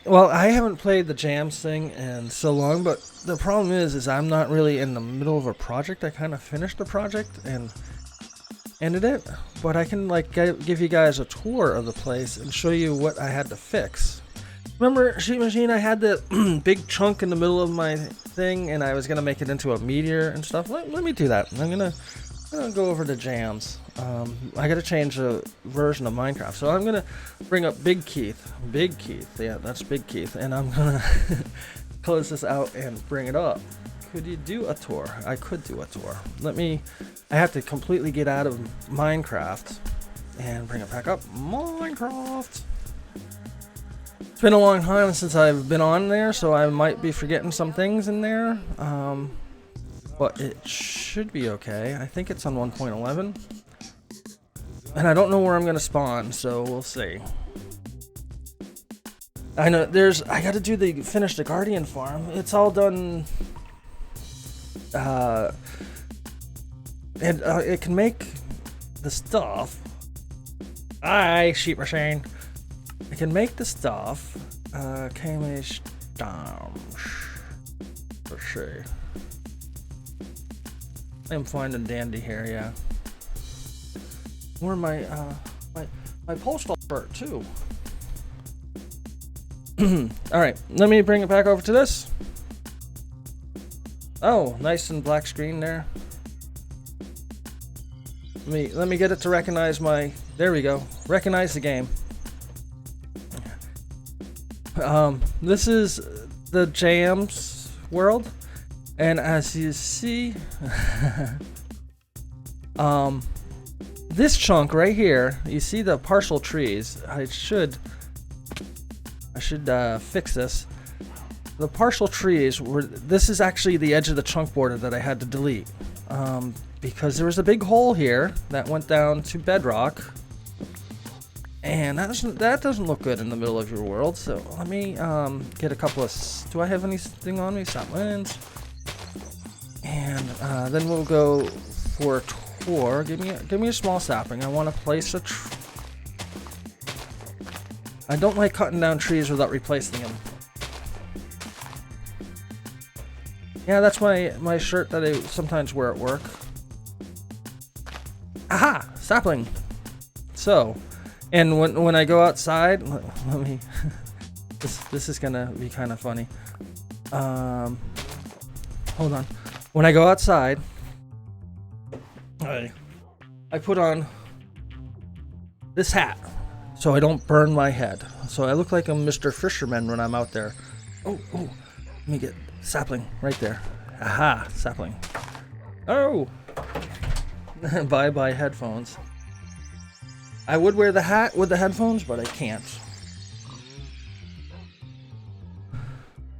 Well, I haven't played the JAMS thing in so long, but the problem is I'm not really in the middle of a project. I kind of finished the project and ended it, but I can like give you guys a tour of the place and show you what I had to fix. Remember Sheet Machine? I had the big chunk in the middle of my thing, and I was gonna make it into a meteor and stuff. Let me do that. I'm gonna go over to JAMS. I gotta change the version of Minecraft, so I'm gonna bring up Big Keith. Big Keith, yeah, that's Big Keith, and I'm gonna close this out and bring it up. Could you do a tour? I could do a tour. I have to completely get out of Minecraft and bring it back up. Minecraft. It's been a long time since I've been on there, so I might be forgetting some things in there. But it should be okay. I think it's on 1.11. And I don't know where I'm going to spawn, so we'll see. I know I got to finish the Guardian farm. It's all done. It can make the stuff. Sheep machine. I can make the stuff. KMAs down. For sure. I'm finding dandy here, yeah. Where my postal shirt too. Alright, let me bring it back over to this. Oh, nice and black screen there. Let me get it to recognize there we go. Recognize the game. This is the JAMS world. And as you see, this chunk right here, you see the partial trees. I should fix this. The partial trees this is actually the edge of the chunk border that I had to delete. Because there was a big hole here that went down to bedrock. And that doesn't look good in the middle of your world. So let me get a couple of. Do I have anything on me? Saplings. And then we'll go for a tour. Give me a small sapling. I want to place I don't like cutting down trees without replacing them. Yeah, that's my shirt that I sometimes wear at work. Aha! Sapling! So, and when I go outside, let me... this is gonna be kind of funny. Hold on. When I go outside, I put on this hat so I don't burn my head. So I look like a Mr. Fisherman when I'm out there. Oh, let me get sapling right there. Aha, sapling. Oh! Bye headphones. I would wear the hat with the headphones, but I can't.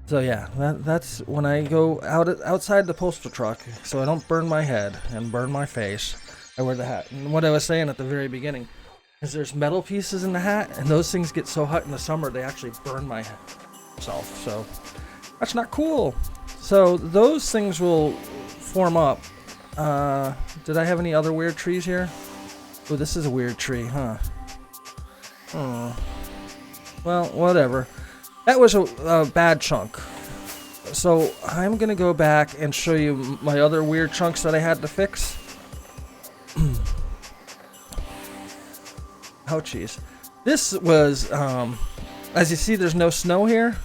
So yeah, that's when I go outside the postal truck, so I don't burn my head and burn my face. I wear the hat. And what I was saying at the very beginning is there's metal pieces in the hat, and those things get so hot in the summer they actually burn myself. So that's not cool. So those things will form up. Did I have any other weird trees here? Oh, this is a weird tree, huh? Oh. Well, whatever. That was a bad chunk. So I'm gonna go back and show you my other weird chunks that I had to fix. Ouchies. This was, as you see, there's no snow here.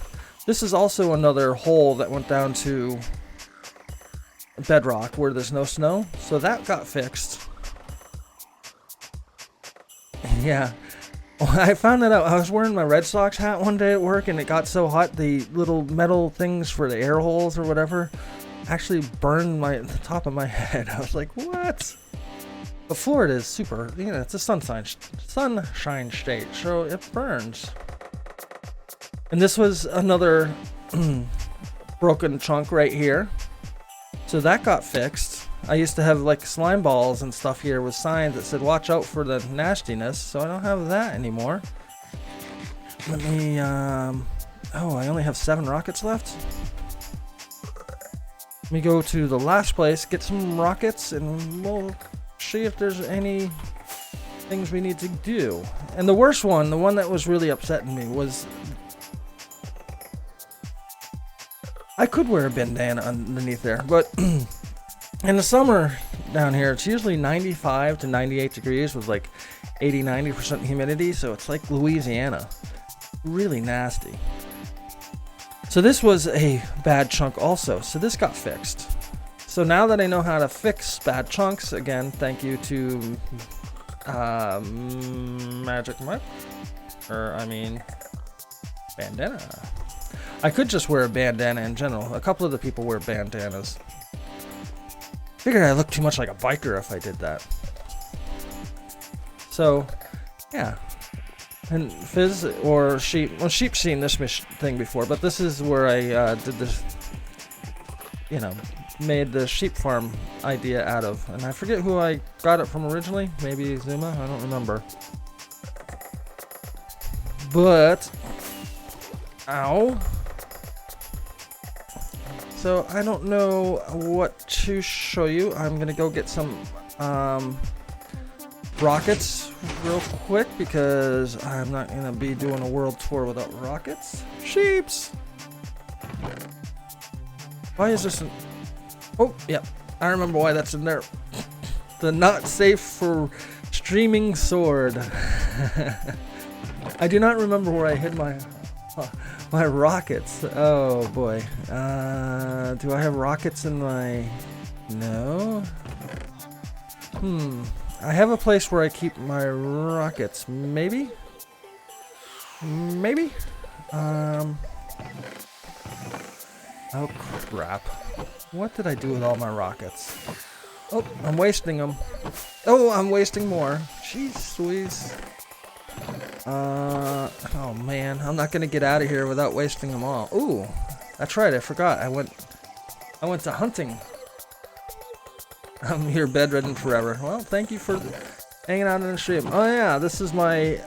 This is also another hole that went down to bedrock where there's no snow. So that got fixed. Yeah. I found that out. I was wearing my Red Sox hat one day at work, and it got so hot the little metal things for the air holes or whatever actually burned the top of my head. I was like, what? But Florida is super, it's a sunshine state, so it burns. And this was another broken chunk right here. So that got fixed. I used to have like slime balls and stuff here with signs that said watch out for the nastiness, so I don't have that anymore. Let me oh, I only have 7 rockets left. Let me go to the last place, get some rockets, and we'll see if there's any things we need to do. And the worst one, the one that was really upsetting me, was I could wear a bandana underneath there, but in the summer down here, it's usually 95 to 98 degrees with like 80-90% humidity, so it's like Louisiana. Really nasty. So this was a bad chunk also, so this got fixed. So now that I know how to fix bad chunks, again, thank you to Magic Mike, bandana. I could just wear a bandana in general. A couple of the people wear bandanas. Figured I look too much like a biker if I did that. So, yeah. And Fizz or Sheep, well, Sheep's seen this thing before, but this is where I did this, you know, made the sheep farm idea out of. And I forget who I got it from originally. Maybe Zuma? I don't remember. But, ow. So I don't know what to show you. I'm gonna go get some rockets real quick because I'm not gonna be doing a world tour without rockets. Sheeps! Why is this oh, yeah, I remember why that's in there. The not safe for streaming sword. I do not remember where I hid my rockets. Oh boy. Do I have rockets in my... No. I have a place where I keep my rockets. Maybe? Maybe? Oh crap. What did I do with all my rockets? Oh, I'm wasting them. Oh, I'm wasting more. Jeez Louise. Oh man, I'm not gonna get out of here without wasting them all. Ooh, that's right, I forgot. I went to hunting. I'm here bedridden forever. Well, thank you for hanging out in the stream. Oh yeah, this is my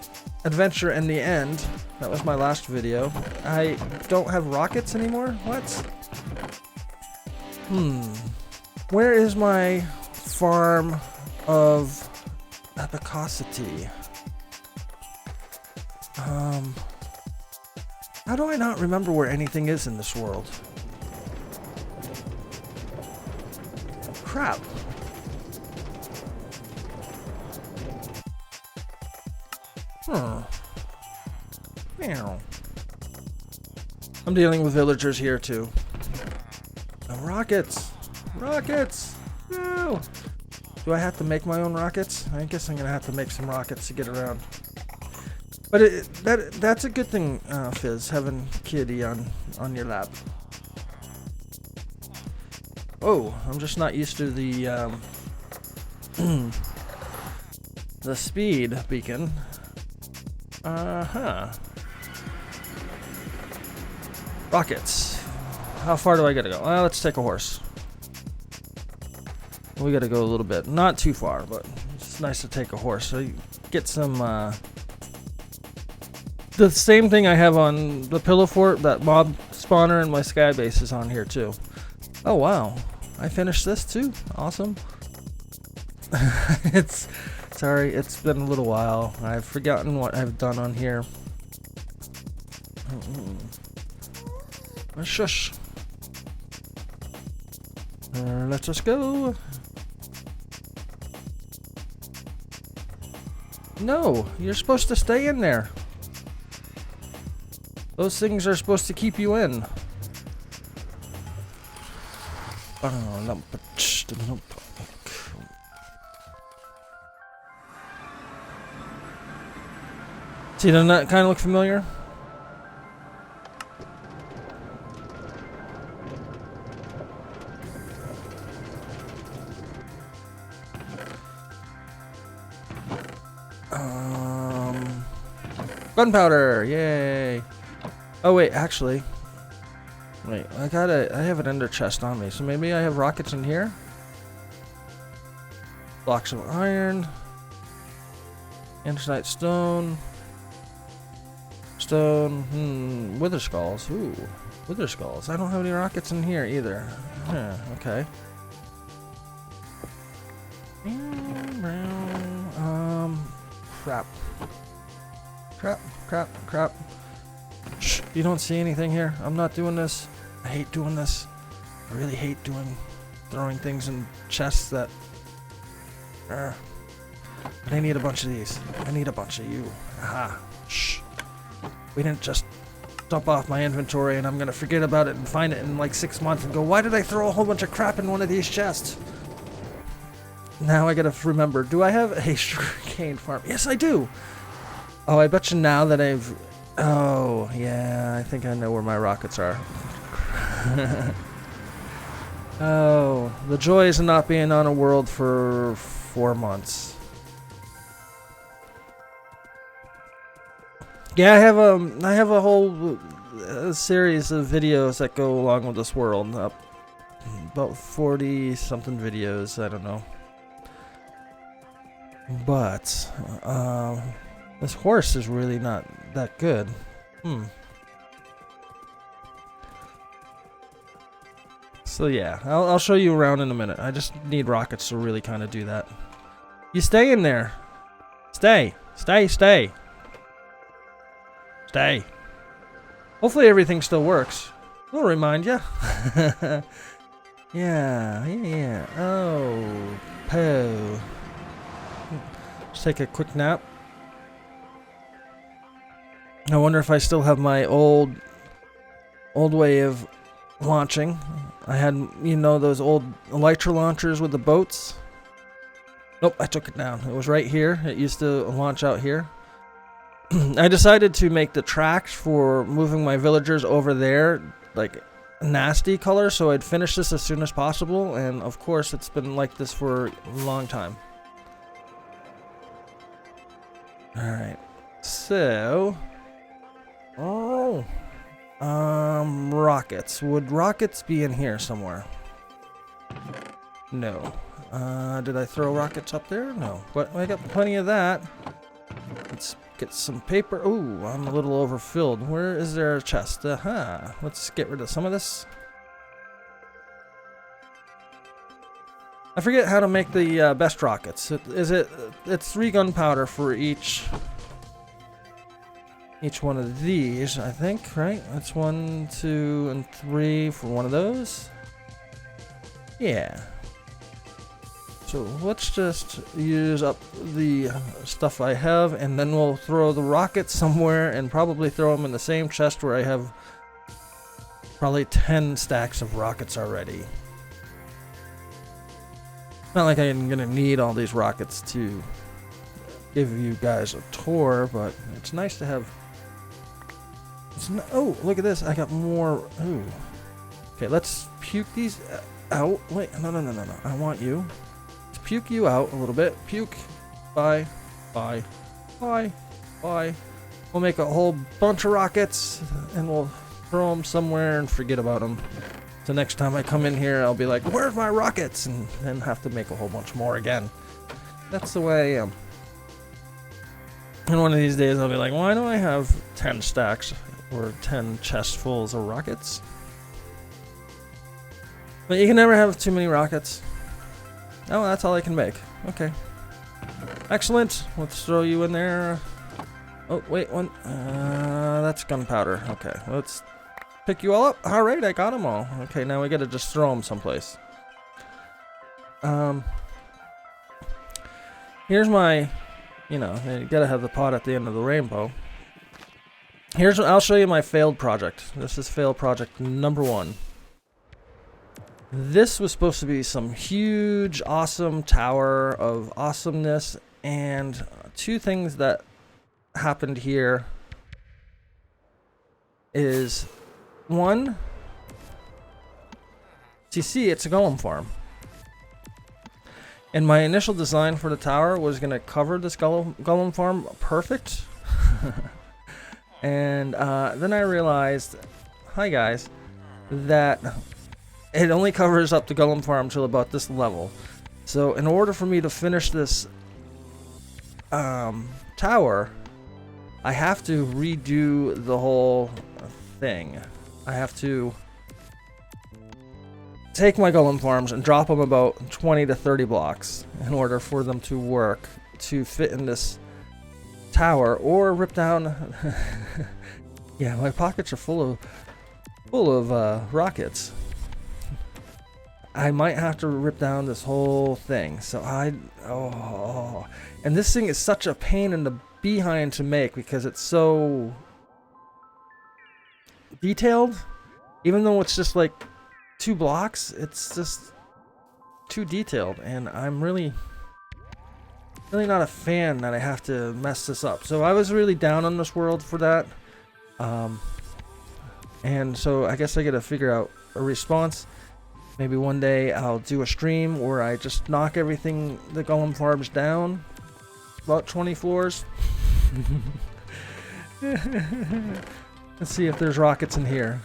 adventure in the end. That was my last video. I don't have rockets anymore? What? Where is my farm of epicosity? How do I not remember where anything is in this world? Crap. Meow. I'm dealing with villagers here too. Oh, rockets! Rockets! No! Do I have to make my own rockets? I guess I'm gonna have to make some rockets to get around. But that's a good thing, Fizz, having Kitty on your lap. Oh, I'm just not used to the the speed beacon. Rockets. How far do I gotta go? Let's take a horse. We gotta go a little bit. Not too far, but it's nice to take a horse. So you get some, the same thing I have on the Pillow Fort, that mob spawner and my sky base is on here too. Oh wow, I finished this too. Awesome. Sorry, it's been a little while. I've forgotten what I've done on here. Shush. Let's just go. No, you're supposed to stay in there. Those things are supposed to keep you in. See, doesn't that kind of look familiar? Gunpowder! Yay! Oh wait, actually, wait. I have an ender chest on me, so maybe I have rockets in here. Blocks of iron, andesite stone, wither skulls. Ooh, wither skulls. I don't have any rockets in here either. Huh, okay. Crap. Shh, you don't see anything here. I'm not doing this. I hate doing this. I really hate throwing things in chests that... But I need a bunch of these. I need a bunch of you. Aha. Shh. We didn't just dump off my inventory and I'm gonna forget about it and find it in like 6 months and go, why did I throw a whole bunch of crap in one of these chests? Now I gotta remember, do I have a sugarcane farm? Yes, I do! Oh, I bet you now that I've... Oh, yeah, I think I know where my rockets are. Oh, the joys of not being on a world for 4 months. Yeah, I have a whole series of videos that go along with this world. About 40 something videos, I don't know. But this horse is really not that good. So yeah, I'll show you around in a minute. I just need rockets to really kind of do that. You stay in there. Stay. Stay, stay. Stay. Hopefully everything still works. We'll remind you. Yeah. Oh, poo. Just take a quick nap. I wonder if I still have my old way of launching. I had, you know, those old elytra launchers with the boats. Nope, I took it down. It was right here. It used to launch out here. I decided to make the tracks for moving my villagers over there like nasty color, so I'd finish this as soon as possible, and of course it's been like this for a long time. Alright, so rockets. Would rockets be in here somewhere? No. Did I throw rockets up there? No, but I got plenty of that. Let's get some paper. Ooh, I'm a little overfilled. Where is there a chest? Let's get rid of some of this. I forget how to make the best rockets. It's 3 gunpowder for each one of these, I think, right? That's 1, 2, and 3 for one of those. Yeah. So let's just use up the stuff I have, and then we'll throw the rockets somewhere and probably throw them in the same chest where I have probably 10 stacks of rockets already. Not like I'm gonna need all these rockets to give you guys a tour, but it's nice to have. Oh, look at this! I got more. Ooh. Okay, let's puke these out. Wait, no! I want you. Let's puke you out a little bit. Puke. Bye. We'll make a whole bunch of rockets, and we'll throw them somewhere and forget about them. So next time I come in here, I'll be like, where's my rockets? And then have to make a whole bunch more again. That's the way I am. And one of these days, I'll be like, why do I have 10 stacks or 10 chests fulls of rockets? But you can never have too many rockets. Oh, that's all I can make. Okay. Excellent. Let's throw you in there. Oh, wait, one. That's gunpowder. Okay, let's pick you all up. All right, I got them all. Okay, now we gotta just throw them someplace. Here's my, you gotta have the pot at the end of the rainbow. I'll show you my failed project. This is failed project number 1. This was supposed to be some huge, awesome tower of awesomeness, and 2 things that happened here is 1, you see, it's a golem farm. And my initial design for the tower was going to cover this golem farm perfect. And then I realized, hi guys, that it only covers up the golem farm till about this level. So in order for me to finish this tower, I have to redo the whole thing. I have to take my golem farms and drop them about 20 to 30 blocks in order for them to work to fit in this tower, or rip down. Yeah, my pockets are full of full of rockets. I might have to rip down this whole thing. So and this thing is such a pain in the behind to make because it's so detailed. Even though it's just like 2 blocks, it's just too detailed, and I'm really not a fan that I have to mess this up. So I was really down on this world for that. And so I guess I gotta figure out a response. Maybe one day I'll do a stream where I just knock everything, the golem farms down. About 20 floors. Let's see if there's rockets in here.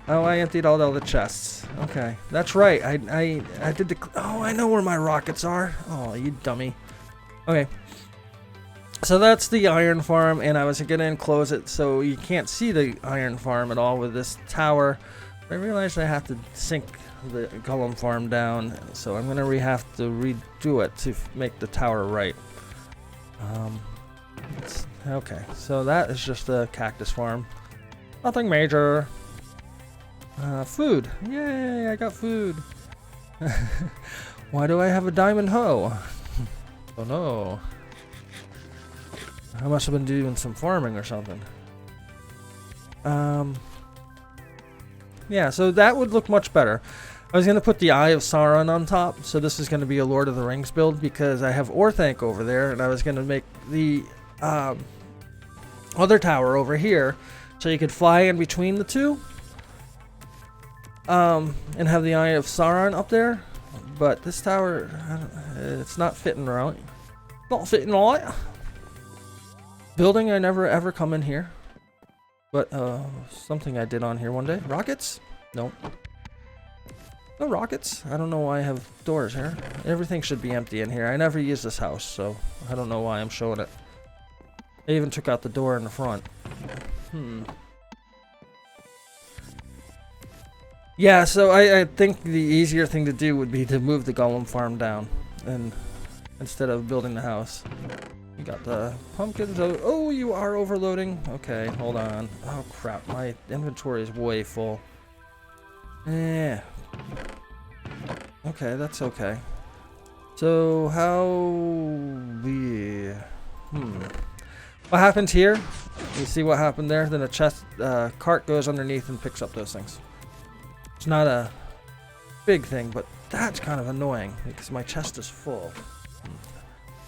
I emptied all the chests. Okay, that's right. I did the. Oh, I know where my rockets are. Oh, you dummy. Okay. So that's the iron farm, and I was gonna enclose it so you can't see the iron farm at all with this tower. I realized I have to sink the golem farm down, so I'm gonna have to redo it to make the tower right. Okay, so that is just a cactus farm. Nothing major. Food. Yay, I got food. Why do I have a diamond hoe? Oh no. I must have been doing some farming or something. Yeah, so that would look much better. I was going to put the Eye of Sauron on top, so this is going to be a Lord of the Rings build because I have Orthanc over there, and I was going to make the other tower over here so you could fly in between the two and have the Eye of Sauron up there. But this tower, it's not fitting right. Not fitting right. Building, I never ever come in here. But something I did on here one day. Rockets? Nope. No rockets. I don't know why I have doors here. Everything should be empty in here. I never use this house, so I don't know why I'm showing it. I even took out the door in the front. Yeah, so I think the easier thing to do would be to move the golem farm down and instead of building the house. You got the pumpkins. Oh, you are overloading. Okay, hold on. Oh crap, my inventory is way full. Yeah. Okay, that's okay. So how we what happened here? You see what happened there? Then a chest cart goes underneath and picks up those things. It's not a big thing, but that's kind of annoying because my chest is full.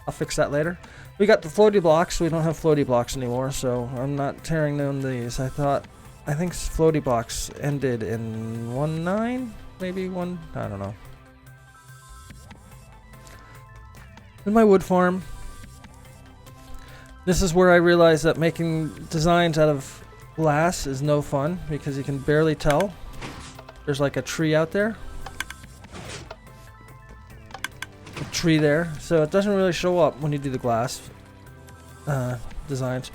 I'll fix that later. We got the floaty blocks. We don't have floaty blocks anymore, so I'm not tearing down these. I think floaty blocks ended in 1.9, maybe 1. I don't know. In my wood farm. This is where I realized that making designs out of glass is no fun because you can barely tell. There's like a tree out there. Tree there, so it doesn't really show up when you do the glass designs.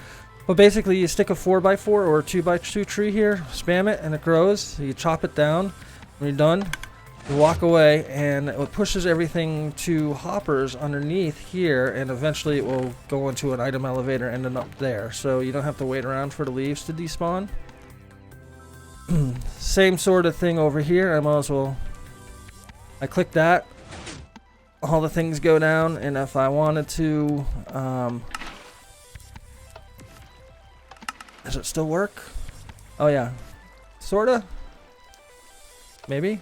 But basically you stick a 4x4 or a 2x2 tree here, spam it, and it grows. So you chop it down. When you're done, you walk away, and it pushes everything to hoppers underneath here, and eventually it will go into an item elevator ending up there. So you don't have to wait around for the leaves to despawn. Same sort of thing over here. I click that. All the things go down, and if I wanted to, does it still work? Oh yeah, sorta, maybe.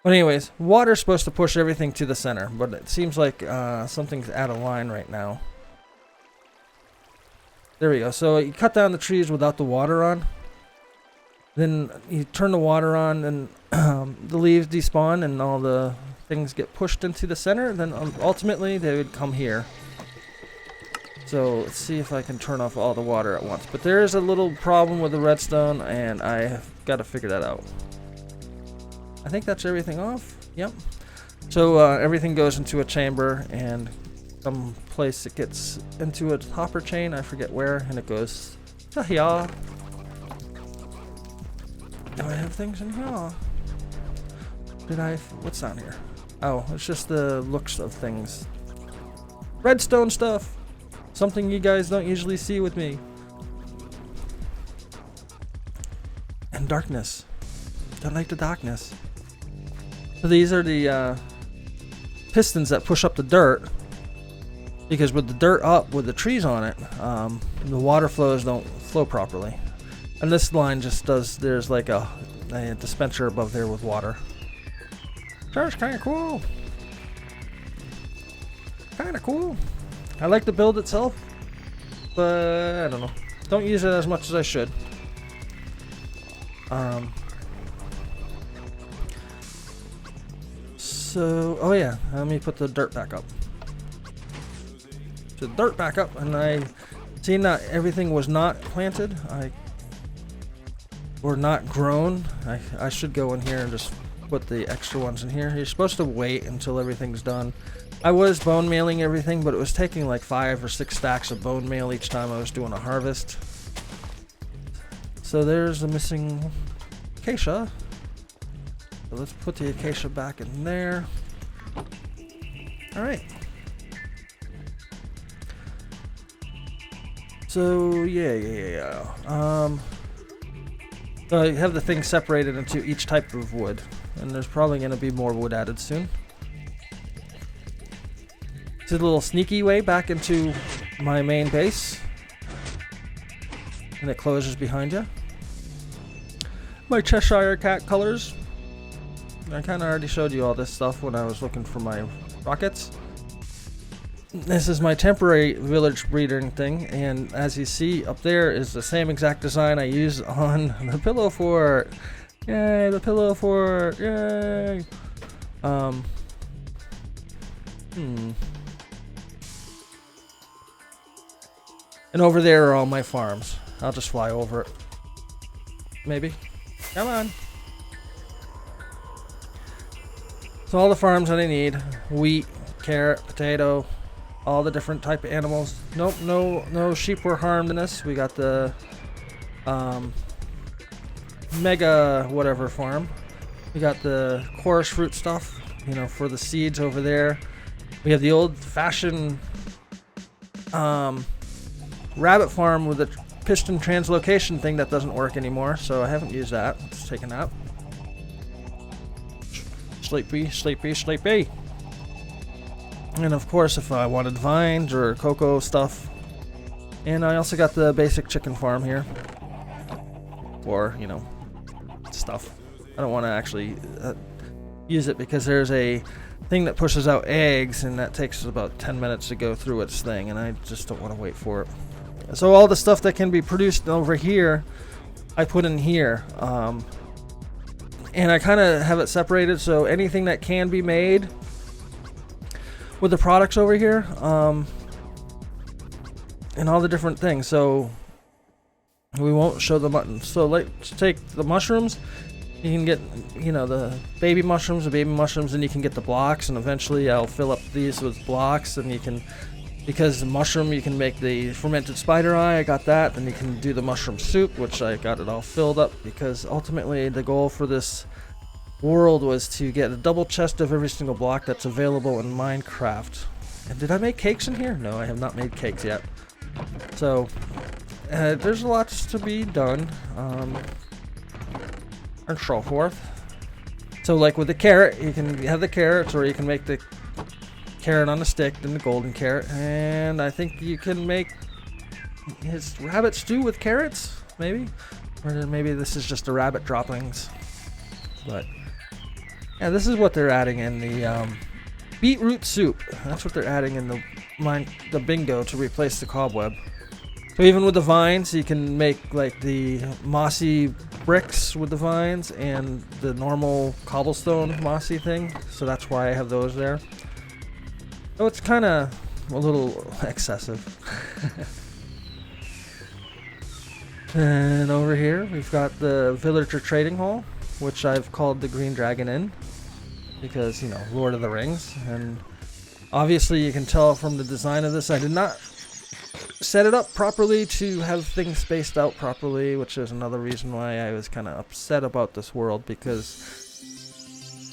But anyways, water's supposed to push everything to the center, but it seems like something's out of line right now. There we go. So you cut down the trees without the water on. Then you turn the water on, and the leaves despawn, and all the things get pushed into the center. Then ultimately they would come here. So let's see if I can turn off all the water at once. But there is a little problem with the redstone, and I've got to figure that out. I think that's everything off. Yep. So everything goes into a chamber, and some place it gets into a hopper chain. I forget where, and it goes to here. Do I have things in here? What's down here? Oh, it's just the looks of things. Redstone stuff! Something you guys don't usually see with me. and darkness. Don't like the darkness. So these are the pistons that push up the dirt. Because with the dirt up, with the trees on it, the water flows don't flow properly. And this line just does, there's like a dispenser above there with water. That's kind of cool. Kind of cool. I like the build itself, but I don't know. Don't use it as much as I should. So, oh yeah, let me put the dirt back up. The dirt back up, and I seen that everything was not planted, or not grown. I should go in here and just put the extra ones in here. You're supposed to wait until everything's done. I was bone mailing everything, but it was taking like 5 or 6 stacks of bone mail each time I was doing a harvest. So there's the missing acacia. So let's put the acacia back in there. All right. So yeah. So I have the thing separated into each type of wood, and there's probably going to be more wood added soon. It's a little sneaky way back into my main base, and it closes behind you. My Cheshire cat colors. I kind of already showed you all this stuff when I was looking for my rockets. This is my temporary village breeding thing, and as you see up there is the same exact design I use on the pillow fort. Yay, the pillow fort! Yay! And over there are all my farms. I'll just fly over it. Maybe. Come on. So all the farms that I need: wheat, carrot, potato, all the different type of animals. Nope, no sheep were harmed in this. We got the mega whatever farm. We got the chorus fruit stuff, you know, for the seeds over there. We have the old-fashioned rabbit farm with the piston translocation thing that doesn't work anymore, so I haven't used that. It's taken out. Sleepy. And of course, if I wanted vines or cocoa stuff. And I also got the basic chicken farm here. Or, you know, stuff. I don't want to actually use it because there's a thing that pushes out eggs, and that takes about 10 minutes to go through its thing, and I just don't want to wait for it. So all the stuff that can be produced over here, I put in here. And I kind of have it separated, so anything that can be made with the products over here, and all the different things. So we won't show the mutton. So let's take the mushrooms. You can get, you know, the baby mushrooms, and you can get the blocks, and eventually I'll fill up these with blocks, and you can, because the mushroom, you can make the fermented spider eye. I got that. Then you can do the mushroom soup, which I got it all filled up, because ultimately the goal for this world was to get a double chest of every single block that's available in Minecraft. And did I make cakes in here? No, I have not made cakes yet. So there's lots to be done, and so forth. So like with the carrot, you can have the carrots, or you can make the carrot on a stick, then the golden carrot, and I think you can make his rabbit stew with carrots, maybe, or maybe this is just the rabbit droppings. But yeah, this is what they're adding in the beetroot soup. That's what they're adding in the bingo to replace the cobweb. So even with the vines, you can make like the mossy bricks with the vines and the normal cobblestone mossy thing. So that's why I have those there. So it's kind of a little excessive. And over here, we've got the villager trading hall, which I've called the Green Dragon Inn, because, you know, Lord of the Rings. And obviously you can tell from the design of this, I did not set it up properly to have things spaced out properly, which is another reason why I was kind of upset about this world, because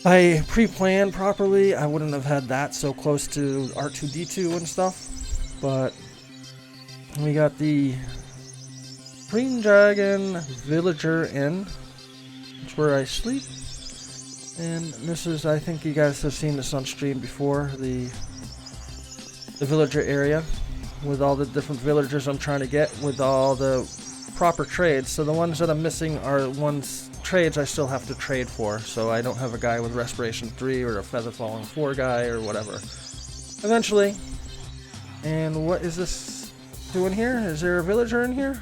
I pre-planned properly. I wouldn't have had that so close to R2-D2 and stuff. But we got the Green Dragon Villager Inn. It's where I sleep. And this is, I think you guys have seen this on stream before, the villager area with all the different villagers I'm trying to get with all the proper trades. So the ones that I'm missing are ones trades I still have to trade for. So I don't have a guy with Respiration 3 or a Feather Falling 4 guy or whatever. Eventually. And what is this doing here? Is there a villager in here?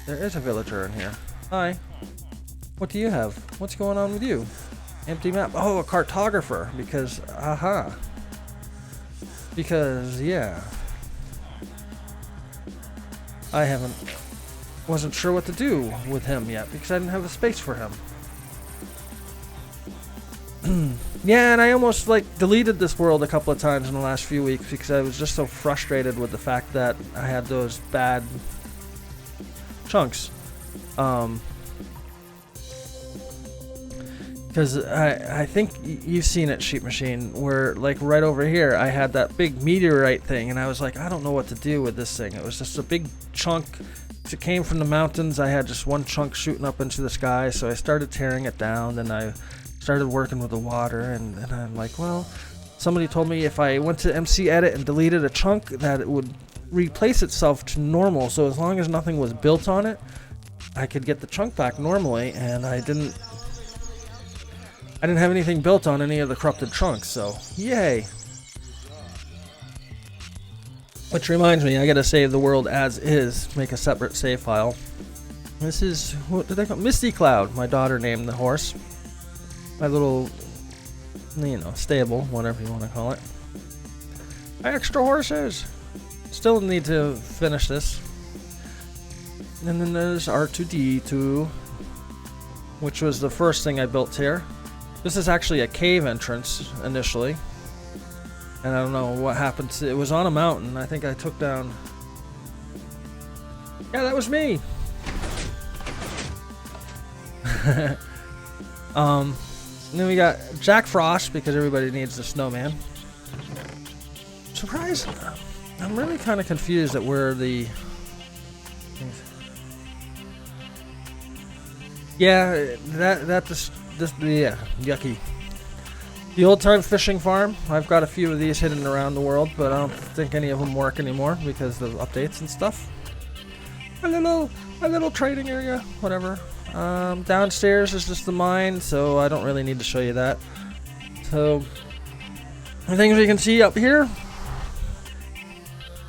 There is a villager in here. Hi. What do you have? What's going on with you? Empty map. Oh, a cartographer. Because, aha. Because, yeah. I wasn't sure what to do with him yet because I didn't have a space for him. Yeah, and I almost like deleted this world a couple of times in the last few weeks because I was just so frustrated with the fact that I had those bad chunks. Because I think you've seen it, Sheep Machine, where like right over here I had that big meteorite thing and I was like, I don't know what to do with this thing. It was just a big chunk. It came from the mountains. I had just one chunk shooting up into the sky, so I started tearing it down. Then I started working with the water, and I'm like, well, somebody told me if I went to MC Edit and deleted a chunk that it would replace itself to normal, so as long as nothing was built on it, I could get the chunk back normally, and I didn't have anything built on any of the corrupted chunks, so yay. Which reminds me, I gotta save the world as is, make a separate save file. This is, what did I call it? Misty Cloud, my daughter named the horse. My little, you know, stable, whatever you want to call it. Extra horses! Still need to finish this. And then there's R2D2, which was the first thing I built here. This is actually a cave entrance initially. And I don't know what happened to it. Was on a mountain. I think I took down. Yeah, that was me. And then we got Jack Frost because everybody needs the snowman. Surprise! I'm really kind of confused at where the. Yeah, yeah, yucky. The old-time fishing farm. I've got a few of these hidden around the world, but I don't think any of them work anymore because of updates and stuff. A little trading area, whatever. Downstairs is just the mine, so I don't really need to show you that. So, the things we can see up here.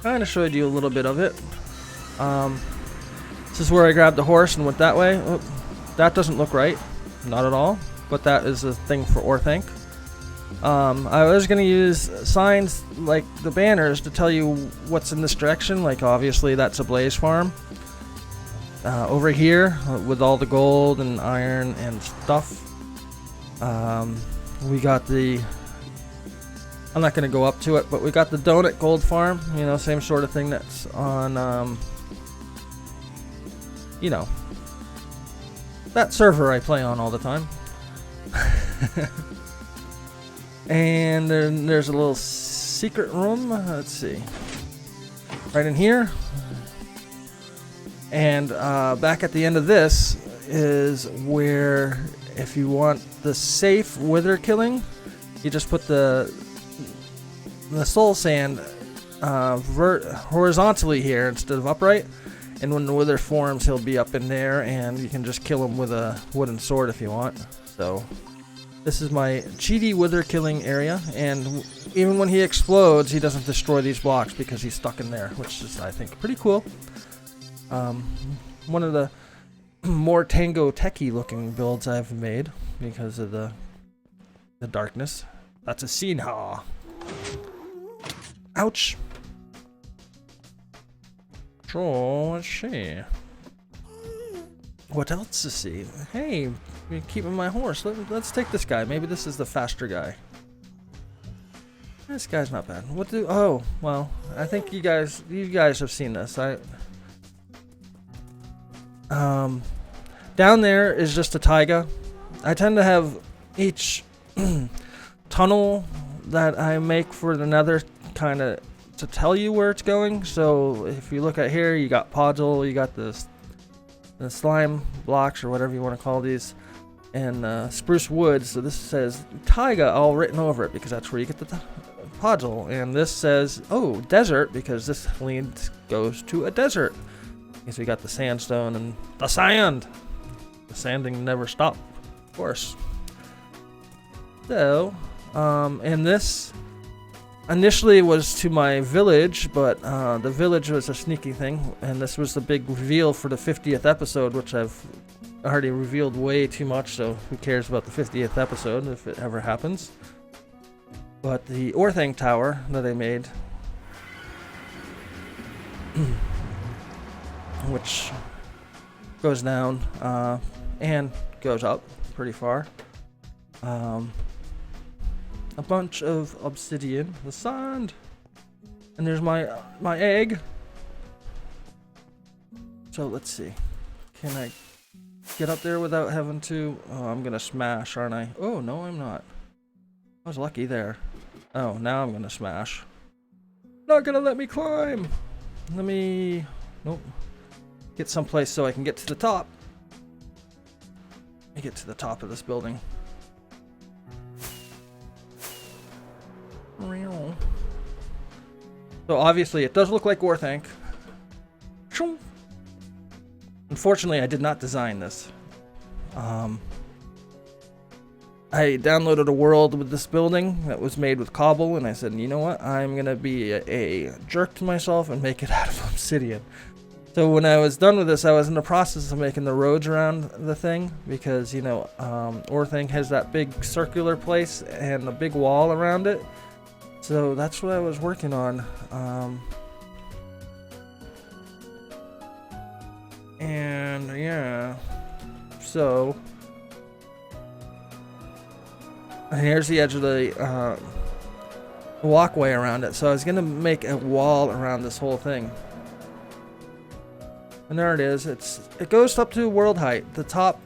Kind of showed you a little bit of it. This is where I grabbed the horse and went that way. Oh, that doesn't look right, not at all. But that is a thing for Orthanc. I was going to use signs like the banners to tell you what's in this direction. Like obviously that's a blaze farm. Over here with all the gold and iron and stuff. We got the. I'm not going to go up to it, but we got the donut gold farm. You know, same sort of thing that's on. You know, that server I play on all the time. And then there's a little secret room. Let's see. Right in here. And back at the end of this is where, if you want the safe wither killing, you just put the soul sand horizontally here instead of upright. And when the wither forms, he'll be up in there, and you can just kill him with a wooden sword if you want. So this is my cheaty wither killing area, and even when he explodes, he doesn't destroy these blocks because he's stuck in there, which is, I think, pretty cool. One of the more Tango techie looking builds I've made because of the darkness. That's a scene haw. Ouch. So let's see. What else to see? Hey, you're keeping my horse. Let's take this guy. Maybe this is the faster guy. This guy's not bad. What do? Oh, well, I think you guys have seen this. Down there is just a taiga. I tend to have each tunnel that I make for the nether kind of to tell you where it's going. So if you look at here, you got Podle, you got this the slime blocks, or whatever you want to call these, and spruce wood. So this says taiga all written over it because that's where you get the puzzle. And this says, oh, desert, because this goes to a desert. Because we got the sandstone and the sand. The sanding never stopped, of course. So, and this initially was to my village, but the village was a sneaky thing, and this was the big reveal for the 50th episode, which I've already revealed way too much, so who cares about the 50th episode if it ever happens. But the Orthang Tower that I made, which goes down and goes up pretty far. A bunch of obsidian, the sand, and there's my egg. So let's see, can I get up there without having to? Oh, I'm gonna smash, aren't I? Oh no, I'm not. I was lucky there. Oh, now I'm gonna smash. Not gonna let me climb. Let me, nope. Get someplace so I can get to the top. Let me get to the top of this building. So obviously it does look like Orthanc. Unfortunately, I did not design this. I downloaded a world with this building that was made with cobble, and I said, you know what, I'm gonna be a jerk to myself and make it out of obsidian. So when I was done with this, I was in the process of making the roads around the thing, because, you know, Orthanc has that big circular place and a big wall around it. So that's what I was working on. And yeah, so here's the edge of the walkway around it. So I was gonna make a wall around this whole thing. And there it is. It goes up to world height. The top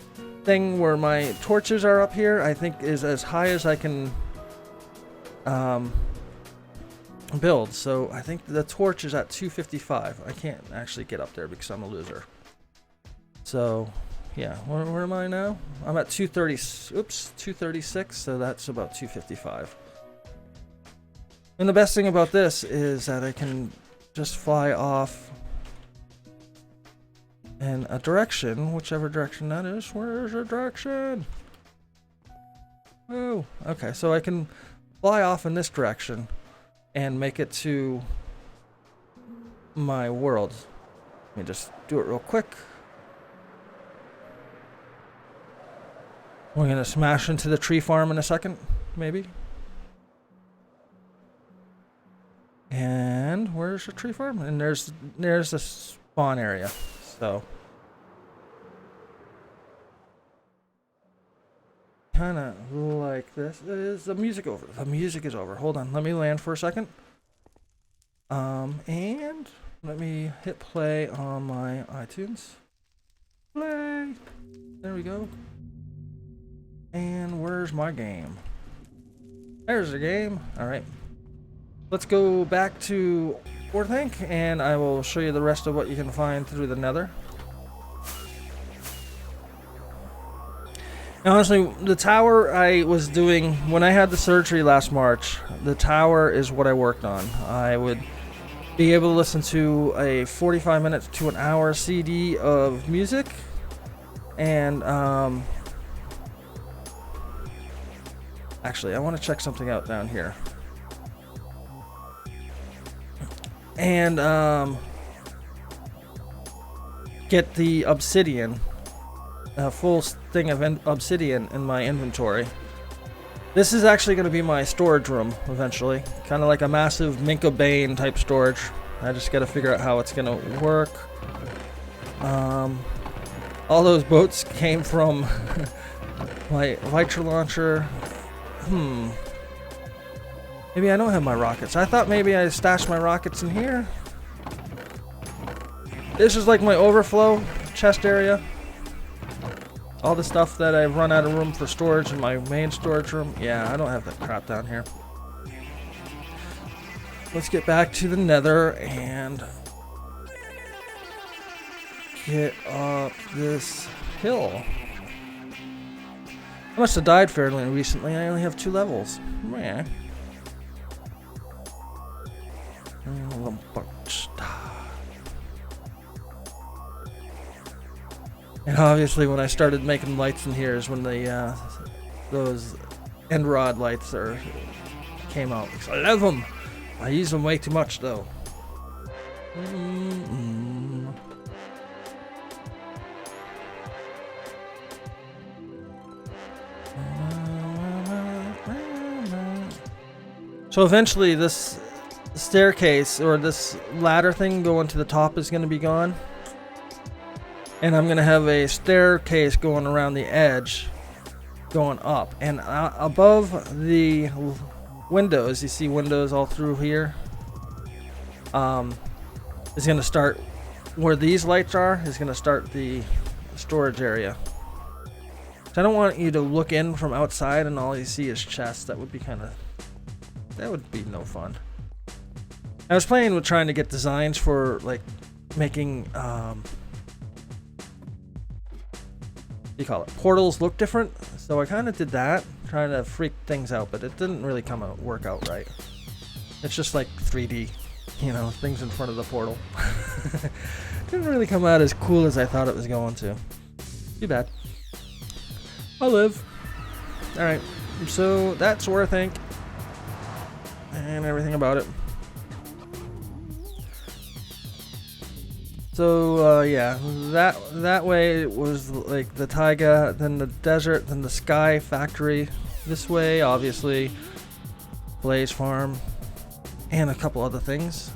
thing where my torches are up here, I think, is as high as I can build. So I think the torch is at 255. I can't actually get up there because I'm a loser. So yeah, where am I now? I'm at 236, so that's about 255. And the best thing about this is that I can just fly off in a direction, whichever direction that is. Where's the direction? Oh, okay, so I can fly off in this direction and make it to my world. Let me just do it real quick. We're gonna smash into the tree farm in a second, maybe. And where's the tree farm? And there's the spawn area. So kind of like this. Is the music over? The music is over. Hold on, let me land for a second. And let me hit play on my iTunes. Play. There we go. And where's my game? There's the game. All right. Let's go back to Orthanc, and I will show you the rest of what you can find through the Nether. Now, honestly, the tower I was doing when I had the surgery last March, the tower is what I worked on. I would be able to listen to a 45 minutes to an hour CD of music, and actually, I want to check something out down here. And get the obsidian, a full thing of obsidian in my inventory. This is actually going to be my storage room eventually, kind of like a massive Minka Bane type storage. I just got to figure out how it's going to work. All those boats came from my Vitra launcher. Maybe I don't have my rockets. I thought maybe I stashed my rockets in here. This is like my overflow chest area. All the stuff that I've run out of room for storage in my main storage room. Yeah, I don't have that crap down here. Let's get back to the Nether and get up this hill. I must have died fairly recently. I only have 2 levels. Meh. And obviously when I started making lights in here is when the those end rod lights came out. I love them. I use them way too much though. So eventually this staircase or this ladder thing going to the top is going to be gone. And I'm going to have a staircase going around the edge going up. And above the windows, you see windows all through here, is going to start where these lights are, is going to start the storage area. So I don't want you to look in from outside and all you see is chests. That would be that would be no fun. I was playing with trying to get designs for like making what do you call it, portals look different. So I kind of did that, trying to freak things out, but it didn't really work out right. It's just like 3D, you know, things in front of the portal. Didn't really come out as cool as I thought it was going to. Too bad. I live. Alright, so that's where I think and everything about it. So yeah, that way it was like the taiga, then the desert, then the sky factory. This way, obviously, Blaze Farm, and a couple other things.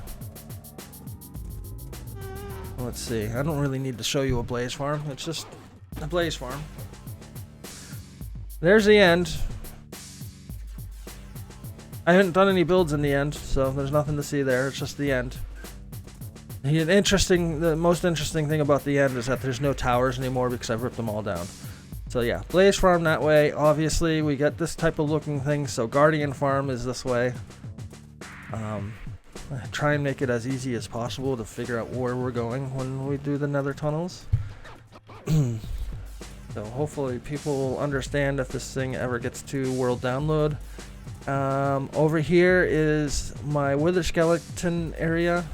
Let's see. I don't really need to show you a Blaze Farm. It's just a Blaze Farm. There's the end. I haven't done any builds in the end, so there's nothing to see there. It's just the end. The most interesting thing about the end is that there's no towers anymore because I've ripped them all down. So yeah, Blaze Farm that way. Obviously, we get this type of looking thing. So Guardian Farm is this way. I try and make it as easy as possible to figure out where we're going when we do the nether tunnels. So hopefully people will understand if this thing ever gets to world download. Over here is my wither skeleton area.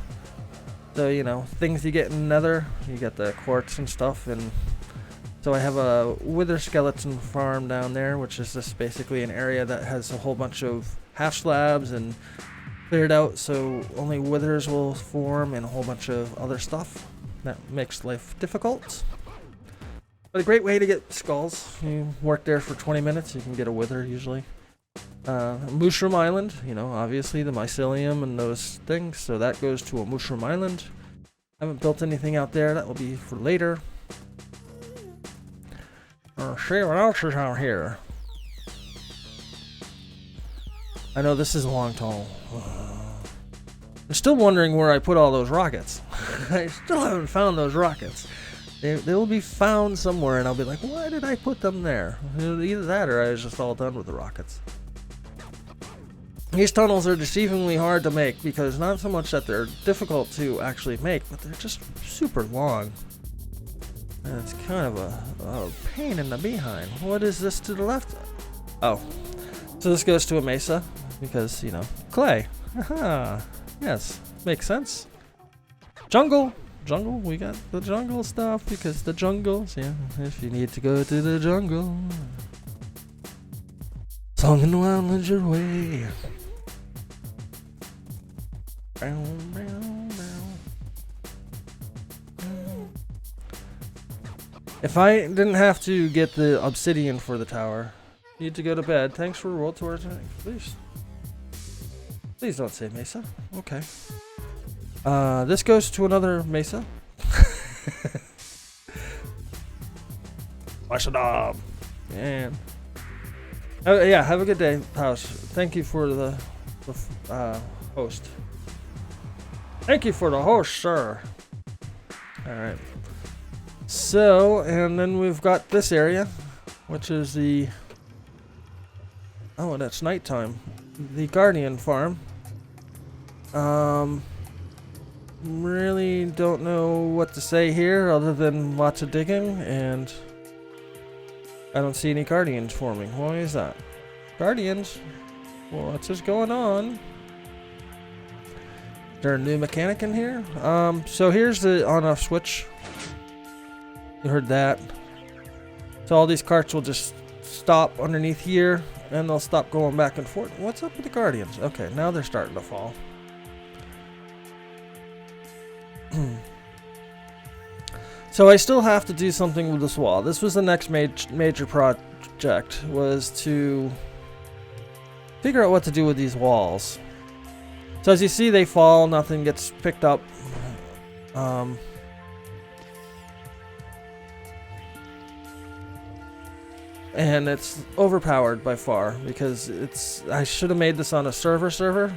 So, you know, things you get in nether, you get the quartz and stuff, and so I have a wither skeleton farm down there, which is just basically an area that has a whole bunch of half slabs and cleared out, so only withers will form and a whole bunch of other stuff that makes life difficult. But a great way to get skulls. You work there for 20 minutes, you can get a wither usually. Mushroom Island, you know, obviously the mycelium and those things, so that goes to a Mushroom Island. Haven't built anything out there, that will be for later. See what else is out here. I know this is a long tunnel. I'm still wondering where I put all those rockets. I still haven't found those rockets. They'll be found somewhere and I'll be like, why did I put them there? Either that or I was just all done with the rockets. These tunnels are deceivingly hard to make because not so much that they're difficult to actually make, but they're just super long. And it's kind of a pain in the behind. What is this to the left? Oh, so this goes to a mesa because, you know, clay. Aha, yes, makes sense. Jungle, we got the jungle stuff because the jungles, yeah, if you need to go to the jungle. Song in the wild, lead your way. If I didn't have to get the obsidian for the tower, need to go to bed. Thanks for world tour. Please don't say mesa. Okay. This goes to another mesa. Washadam. And yeah, have a good day, House. Thank you for the host. Thank you for the host, sir. Alright. So, and then we've got this area, which is the... Oh, that's nighttime. The Guardian Farm. really don't know what to say here other than lots of digging, and I don't see any guardians forming. Why is that? Guardians? What's just going on? Is there a new mechanic in here? So here's the on-off switch. You heard that. So all these carts will just stop underneath here, and they'll stop going back and forth. What's up with the guardians? Okay, now they're starting to fall. So I still have to do something with this wall. This was the next major project, was to figure out what to do with these walls. So as you see, they fall, nothing gets picked up. And it's overpowered by far, because I should have made this on a server.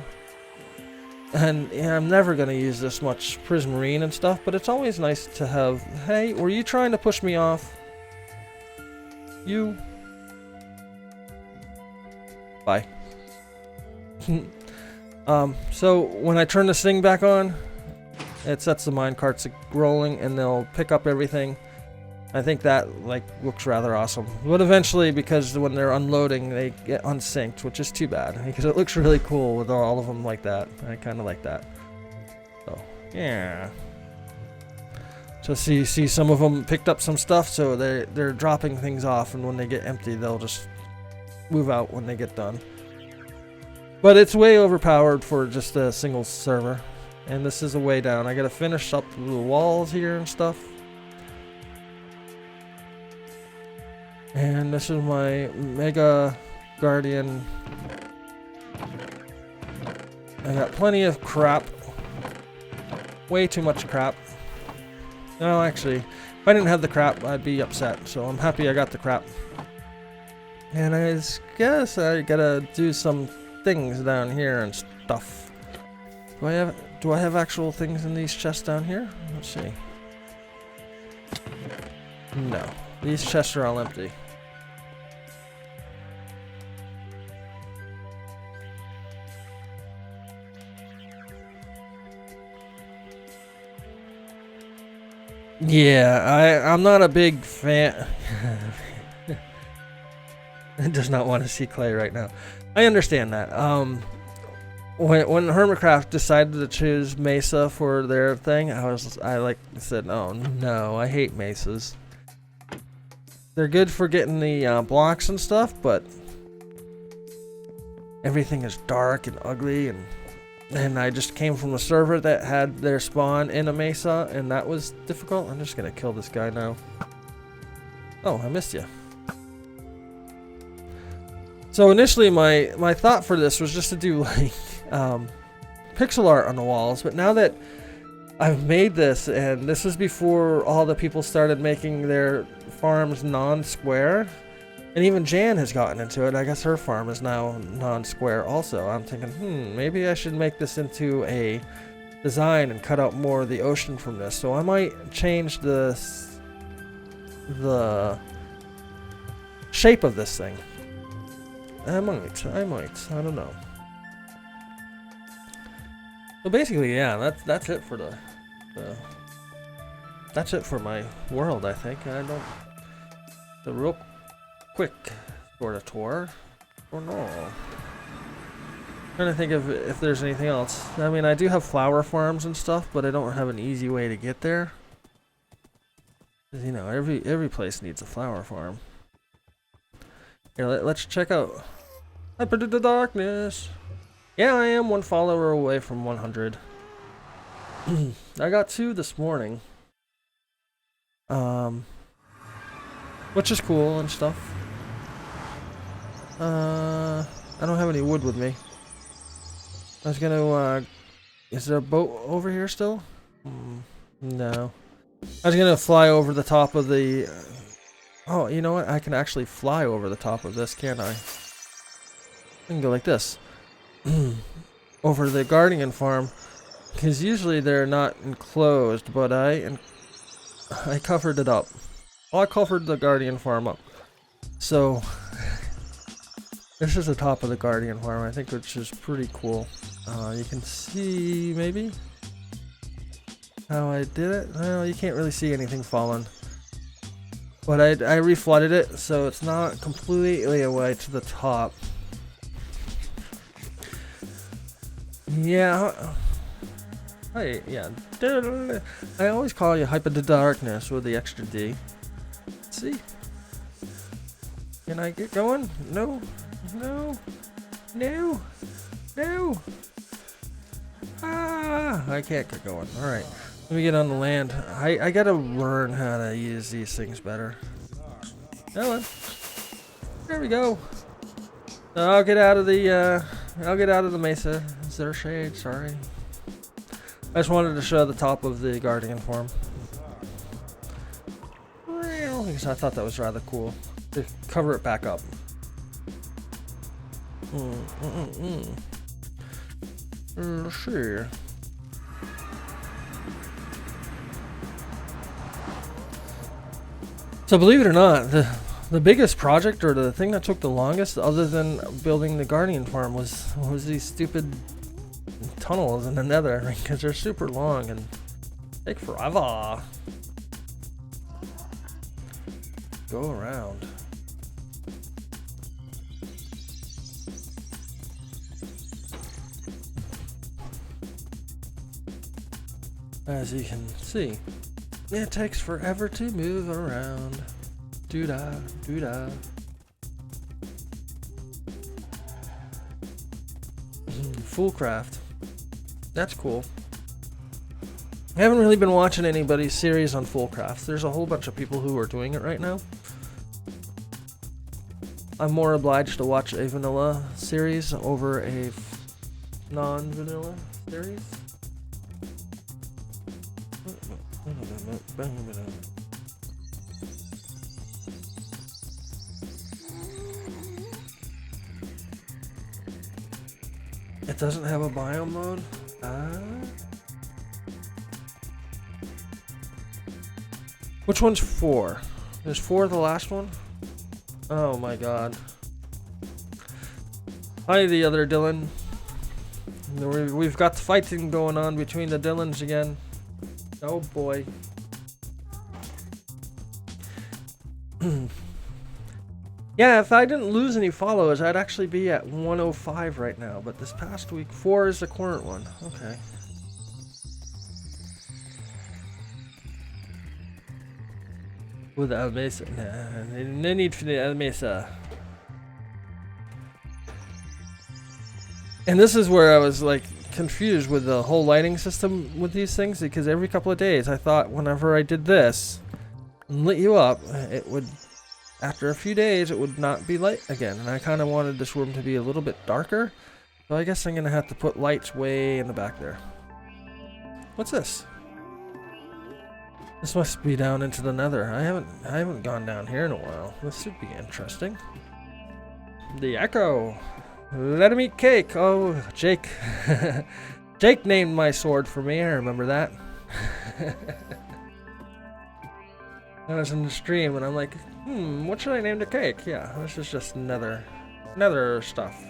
And yeah, I'm never going to use this much prismarine and stuff, but it's always nice to have... Hey, were you trying to push me off? You? Bye. So when I turn this thing back on, it sets the mine carts rolling, and they'll pick up everything. I think that looks rather awesome. But eventually, because when they're unloading, they get unsynced, which is too bad, because it looks really cool with all of them like that. I kind of like that. So yeah. So see some of them picked up some stuff, so they're dropping things off, and when they get empty, they'll just move out when they get done. But it's way overpowered for just a single server, and this is a way down. I gotta finish up the walls here and stuff. And this is my Mega Guardian. I got plenty of crap. Way too much crap. No, actually, if I didn't have the crap, I'd be upset. So I'm happy I got the crap. And I guess I gotta do some things down here and stuff. Do I have actual things in these chests down here? Let's see. No. These chests are all empty. Yeah, I'm not a big fan. I does not want to see clay right now. I understand that. When Hermitcraft decided to choose Mesa for their thing, I said, oh no, I hate mesas. They're good for getting the blocks and stuff, but everything is dark and ugly, and I just came from a server that had their spawn in a mesa, and that was difficult. I'm just gonna kill this guy now. Oh, I missed you. So initially my thought for this was just to do pixel art on the walls, but now that I've made this, and this is before all the people started making their farms non-square, and even Jan has gotten into it. I guess her farm is now non-square also. I'm thinking, maybe I should make this into a design and cut out more of the ocean from this. So I might change the shape of this thing. I might, I don't know. So basically, yeah, that's it for that's it for my world, I think. The real quick sort of tour. Or no. Trying to think of if there's anything else. I mean, I do have flower farms and stuff, but I don't have an easy way to get there. 'Cause, you know, every place needs a flower farm. Here, let's check out Hyper to the Darkness. Yeah, I am one follower away from 100. I got 2 this morning. Which is cool and stuff. I don't have any wood with me. I was gonna, is there a boat over here still? No. I was gonna fly over the top of the, oh, you know what? I can actually fly over the top of this, can't I? I can go like this. Over the Guardian farm. Because usually they're not enclosed, but I covered it up. Well, I covered the Guardian farm up. So, this is the top of the Guardian farm, I think, which is pretty cool. You can see, maybe? how I did it. Well, you can't really see anything falling. But I reflooded it, so it's not completely away to the top. Yeah. Hey, yeah. I always call you Hyper the Darkness with the extra D. Let's see. Can I get going? No. No. No. No. Ah, I can't get going. Alright. Let me get on the land. I gotta learn how to use these things better. Ellen. There we go. I'll get out of the mesa. Is there shade? Sorry. I just wanted to show the top of the guardian form. Because I thought that was rather cool. To cover it back up. Let's see. So believe it or not, the biggest project, or the thing that took the longest, other than building the guardian farm, was these stupid tunnels in the nether, because they're super long and take forever. Go around. As you can see, it takes forever to move around. Doo-dah, doo-dah. Full craft. That's cool. I haven't really been watching anybody's series on full craft. There's a whole bunch of people who are doing it right now. I'm more obliged to watch a vanilla series over a non-vanilla series. It doesn't have a biome mode? Which one's 4? Is 4 the last one? Oh my god. Hi, the other Dylan. We've got fighting going on between the Dylans again. Oh boy. Yeah, if I didn't lose any followers, I'd actually be at 105 right now. But this past week, 4 is the current one. Okay. With the Mesa. Nah, no need for the Mesa. And this is where I was like confused with the whole lighting system with these things, because every couple of days I thought whenever I did this and lit you up, it would, after a few days, it would not be light again. And I kind of wanted this room to be a little bit darker. So I guess I'm going to have to put lights way in the back there. What's this? This must be down into the nether. I haven't gone down here in a while. This should be interesting. The Echo. Let him eat cake. Oh, Jake. Jake named my sword for me. I remember that. I was in the stream and I'm like, what should I name the cake? Yeah, this is just nether stuff.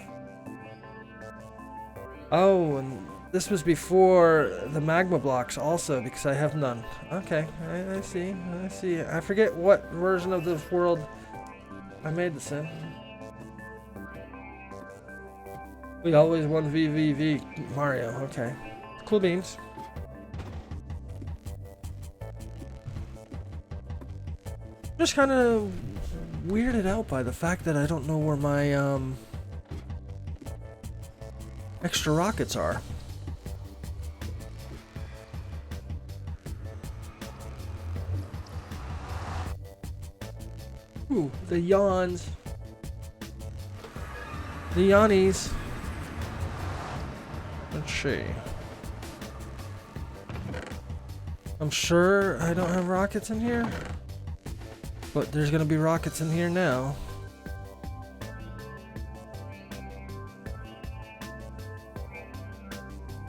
Oh, and this was before the magma blocks also, because I have none. Okay, I see. I forget what version of this world I made this in. We always won VVV Mario. Okay, cool beans. Just kind of weirded out by the fact that I don't know where my extra rockets are. Ooh, the yawns. The yawnies. Let's see. I'm sure I don't have rockets in here, but there's gonna be rockets in here now.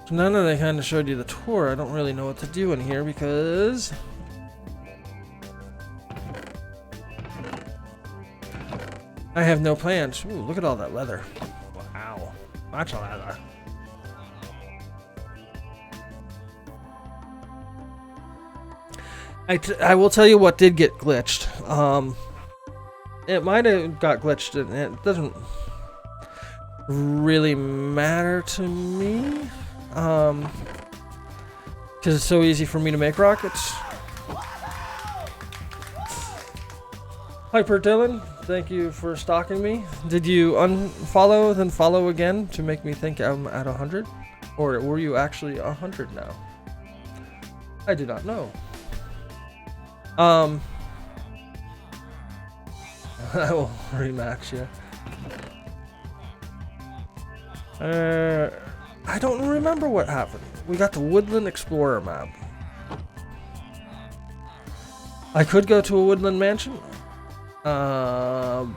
So now that I kind of showed you the tour, I don't really know what to do in here because I have no plans. Ooh, look at all that leather. Wow. Lots of leather. I will tell you what did get glitched. It might have got glitched, and it doesn't really matter to me. Because it's so easy for me to make rockets. Hyper Dylan, thank you for stalking me. Did you unfollow, then follow again to make me think I'm at 100? Or were you actually 100 now? I do not know. I will rematch you. I don't remember what happened. We got the Woodland Explorer map. I could go to a Woodland Mansion. But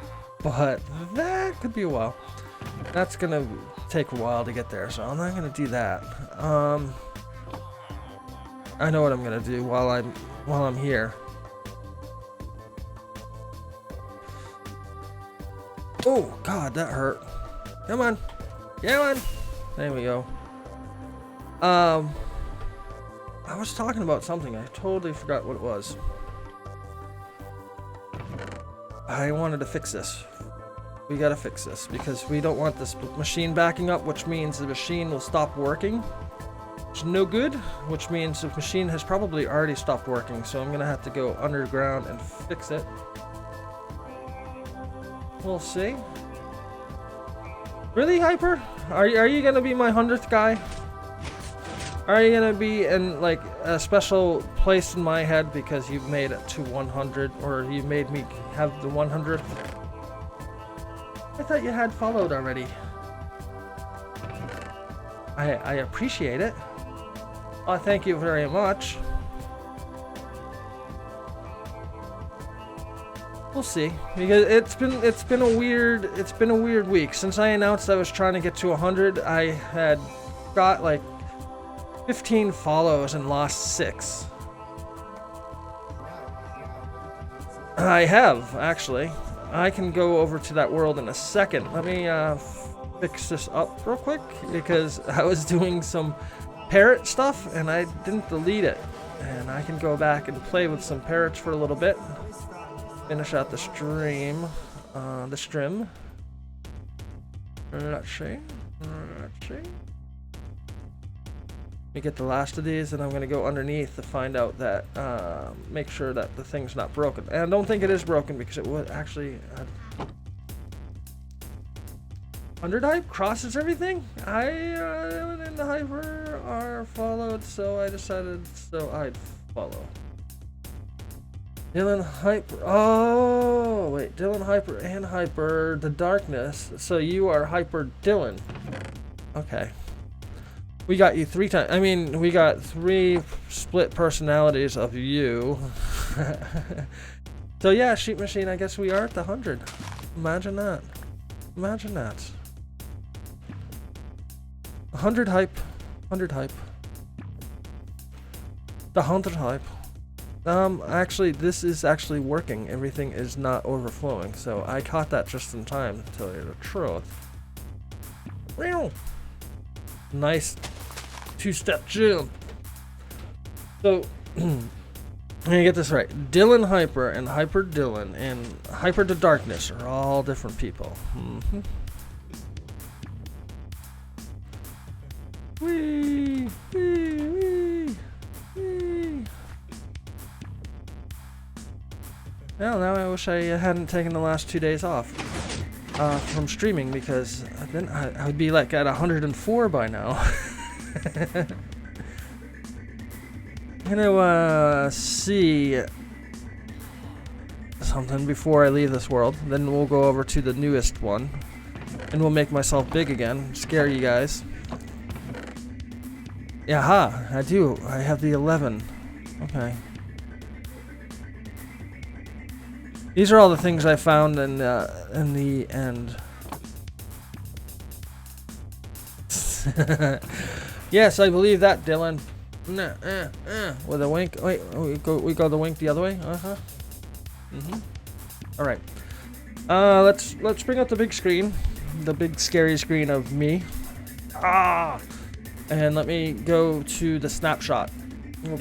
that could be a while. That's gonna take a while to get there, so I'm not gonna do that. I know what I'm gonna do while I'm here. Oh God, that hurt. Come on, come on. There we go. I was talking about something. I totally forgot what it was. I wanted to fix this. We gotta fix this because we don't want this machine backing up, which means the machine will stop working. Which is no good, which means the machine has probably already stopped working, so I'm gonna have to go underground and fix it. We'll see. Really, Hyper? Are you gonna be my 100th guy? Are you gonna be in like a special place in my head because you've made it to 100, or you made me have the 100th? I thought you had followed already. I appreciate it. Oh, thank you very much. We'll see, because it's been a weird week since I announced I was trying to get to 100. I had got like 15 follows and lost 6. I have, actually. I can go over to that world in a second. Let me fix this up real quick because I was doing some parrot stuff and I didn't delete it. And I can go back and play with some parrots for a little bit. Finish out the stream. Let's see. Let me get the last of these, and I'm going to go underneath to find out that, make sure that the thing's not broken. And I don't think it is broken because it would actually... 100 hype crosses everything? Dylan and Hyper are followed, so I decided I'd follow. Dylan, Hyper... Oh, wait. Dylan, Hyper, and Hyper, the darkness. So you are Hyper Dylan. Okay. We got you 3 times. I mean, we got 3 split personalities of you. So yeah, Sheep Machine, I guess we are at the 100. Imagine that. Imagine that. 100 hype. 100 hype. The 100 hype. Actually, this is actually working. Everything is not overflowing. So I caught that just in time, to tell you the truth. Nice 2-step jump. So, let me get this right. Dylan Hyper and Hyper Dylan and Hyper to Darkness are all different people. Mm-hmm. Wee, wee, wee, wee. Well, now I wish I hadn't taken the last 2 days off from streaming, because then I would be like at 104 by now. I'm gonna see something before I leave this world. Then we'll go over to the newest one, and we'll make myself big again. Scare you guys. Yeah, ha! I do. I have the 11. Okay. These are all the things I found in the end. Yes, I believe that, Dylan. With a wink. Wait, we go the wink the other way. All right. Let's bring up the big screen, the big scary screen of me. And let me go to the snapshot.